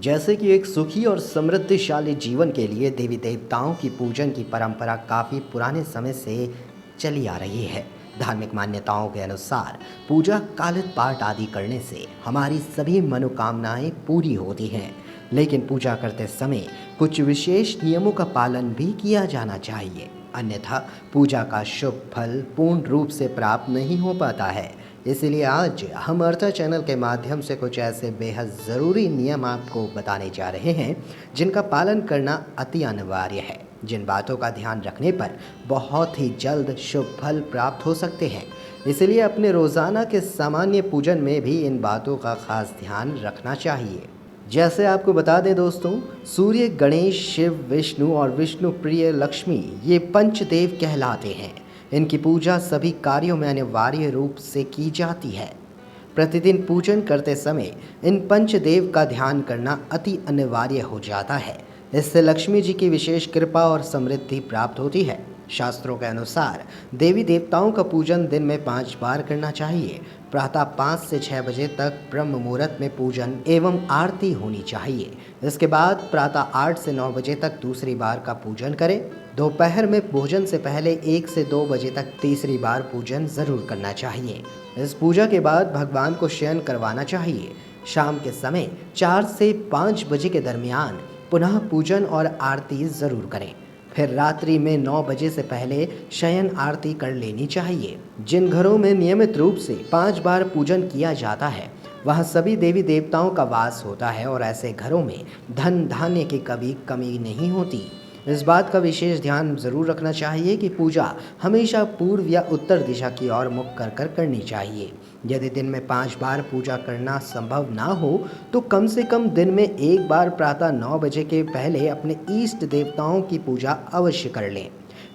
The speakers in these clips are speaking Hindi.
जैसे कि एक सुखी और समृद्धिशाली जीवन के लिए देवी देवताओं की पूजन की परंपरा काफ़ी पुराने समय से चली आ रही है। धार्मिक मान्यताओं के अनुसार पूजा कालिक पाठ आदि करने से हमारी सभी मनोकामनाएं पूरी होती हैं। लेकिन पूजा करते समय कुछ विशेष नियमों का पालन भी किया जाना चाहिए, अन्यथा पूजा का शुभ फल पूर्ण रूप से प्राप्त नहीं हो पाता है। इसीलिए आज हम अर्था चैनल के माध्यम से कुछ ऐसे बेहद ज़रूरी नियम आपको बताने जा रहे हैं जिनका पालन करना अति अनिवार्य है। जिन बातों का ध्यान रखने पर बहुत ही जल्द शुभ फल प्राप्त हो सकते हैं। इसलिए अपने रोज़ाना के सामान्य पूजन में भी इन बातों का खास ध्यान रखना चाहिए। जैसे आपको बता दें दोस्तों, सूर्य, गणेश, शिव, विष्णु और विष्णु प्रिय लक्ष्मी ये पंचदेव कहलाते हैं। इनकी पूजा सभी कार्यों में अनिवार्य रूप से की जाती है। प्रतिदिन पूजन करते समय इन पंचदेव का ध्यान करना अति अनिवार्य हो जाता है। इससे लक्ष्मी जी की विशेष कृपा और समृद्धि प्राप्त होती है। शास्त्रों के अनुसार देवी देवताओं का पूजन दिन में 5 बार करना चाहिए। प्रातः 5 से 6 बजे तक ब्रह्म मुहूर्त में पूजन एवं आरती होनी चाहिए। इसके बाद प्रातः 8 से 9 बजे तक दूसरी बार का पूजन करें। दोपहर में भोजन से पहले 1 से 2 बजे तक तीसरी बार पूजन ज़रूर करना चाहिए। इस पूजा के बाद भगवान को शयन करवाना चाहिए। शाम के समय 4 से 5 बजे के दरमियान पुनः पूजन और आरती ज़रूर करें। फिर रात्रि में 9 बजे से पहले शयन आरती कर लेनी चाहिए। जिन घरों में नियमित रूप से 5 बार पूजन किया जाता है वहाँ सभी देवी देवताओं का वास होता है और ऐसे घरों में धन धान्य की कभी कमी नहीं होती। इस बात का विशेष ध्यान जरूर रखना चाहिए कि पूजा हमेशा पूर्व या उत्तर दिशा की ओर मुख कर कर करनी चाहिए। यदि दिन में 5 बार पूजा करना संभव ना हो तो कम से कम दिन में 1 बार प्रातः 9 बजे के पहले अपने इष्ट देवताओं की पूजा अवश्य कर लें।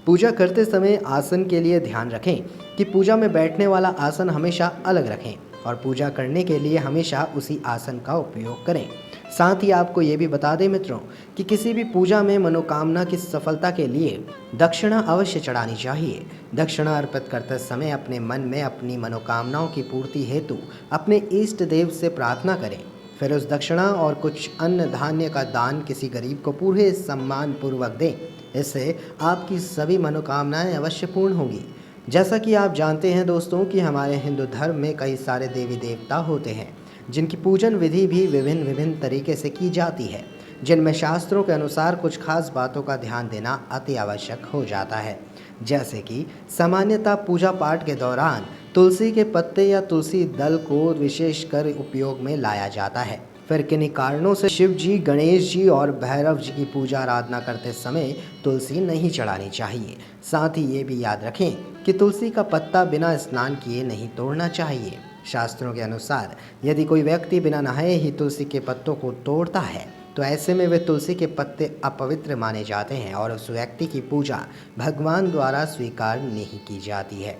पूजा करते समय आसन के लिए ध्यान रखें कि पूजा में बैठने वाला आसन हमेशा अलग रखें और पूजा करने के लिए हमेशा उसी आसन का उपयोग करें। साथ ही आपको ये भी बता दें मित्रों कि किसी भी पूजा में मनोकामना की सफलता के लिए दक्षिणा अवश्य चढ़ानी चाहिए। दक्षिणा अर्पित करते समय अपने मन में अपनी मनोकामनाओं की पूर्ति हेतु अपने इष्ट देव से प्रार्थना करें। फिर उस दक्षिणा और कुछ अन्न धान्य का दान किसी गरीब को पूरे सम्मान पूर्वक दें। इससे आपकी सभी मनोकामनाएं अवश्य पूर्ण होंगी। जैसा कि आप जानते हैं दोस्तों कि हमारे हिंदू धर्म में कई सारे देवी देवता होते हैं जिनकी पूजन विधि भी विभिन्न विभिन्न तरीके से की जाती है, जिनमें शास्त्रों के अनुसार कुछ खास बातों का ध्यान देना अति आवश्यक हो जाता है। जैसे कि सामान्यतः पूजा पाठ के दौरान तुलसी के पत्ते या तुलसी दल को विशेषकर उपयोग में लाया जाता है। फिर किन्हीं कारणों से शिव जी, गणेश जी और भैरव जी की पूजा आराधना करते समय तुलसी नहीं चढ़ानी चाहिए। साथ ही ये भी याद रखें कि तुलसी का पत्ता बिना स्नान किए नहीं तोड़ना चाहिए। शास्त्रों के अनुसार यदि कोई व्यक्ति बिना नहाए ही तुलसी के पत्तों को तोड़ता है तो ऐसे में वे तुलसी के पत्ते अपवित्र माने जाते हैं और उस व्यक्ति की पूजा भगवान द्वारा स्वीकार नहीं की जाती है।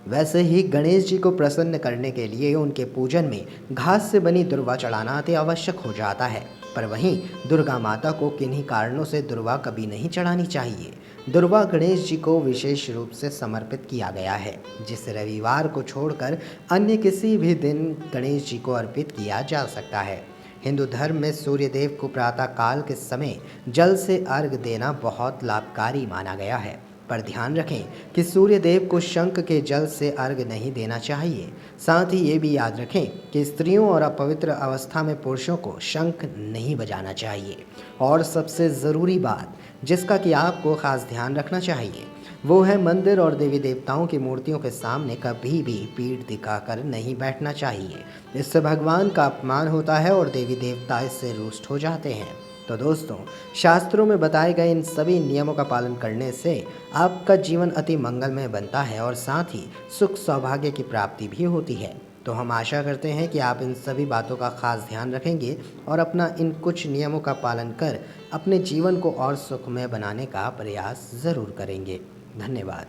वैसे ही गणेश जी को प्रसन्न करने के लिए उनके पूजन में घास से बनी दुर्वा चढ़ाना अति आवश्यक हो जाता है। पर वहीं दुर्गा माता को किन्हीं कारणों से दुर्वा कभी नहीं चढ़ानी चाहिए। दुर्वा गणेश जी को विशेष रूप से समर्पित किया गया है, जिसे रविवार को छोड़कर अन्य किसी भी दिन गणेश जी को अर्पित किया जा सकता है। हिंदू धर्म में सूर्य देव को प्रातः काल के समय जल से अर्घ देना बहुत लाभकारी माना गया है। पर ध्यान रखें कि सूर्य देव को शंख के जल से अर्घ नहीं देना चाहिए। साथ ही ये भी याद रखें कि स्त्रियों और अपवित्र अवस्था में पुरुषों को शंख नहीं बजाना चाहिए। और सबसे ज़रूरी बात जिसका कि आपको खास ध्यान रखना चाहिए वो है मंदिर और देवी देवताओं की मूर्तियों के सामने कभी भी पीठ दिखाकर नहीं बैठना चाहिए। इससे भगवान का अपमान होता है और देवी देवता इससे रुष्ट हो जाते हैं। तो दोस्तों, शास्त्रों में बताए गए इन सभी नियमों का पालन करने से आपका जीवन अति मंगलमय बनता है और साथ ही सुख सौभाग्य की प्राप्ति भी होती है। तो हम आशा करते हैं कि आप इन सभी बातों का खास ध्यान रखेंगे और अपना इन कुछ नियमों का पालन कर अपने जीवन को और सुखमय बनाने का प्रयास ज़रूर करेंगे। धन्यवाद।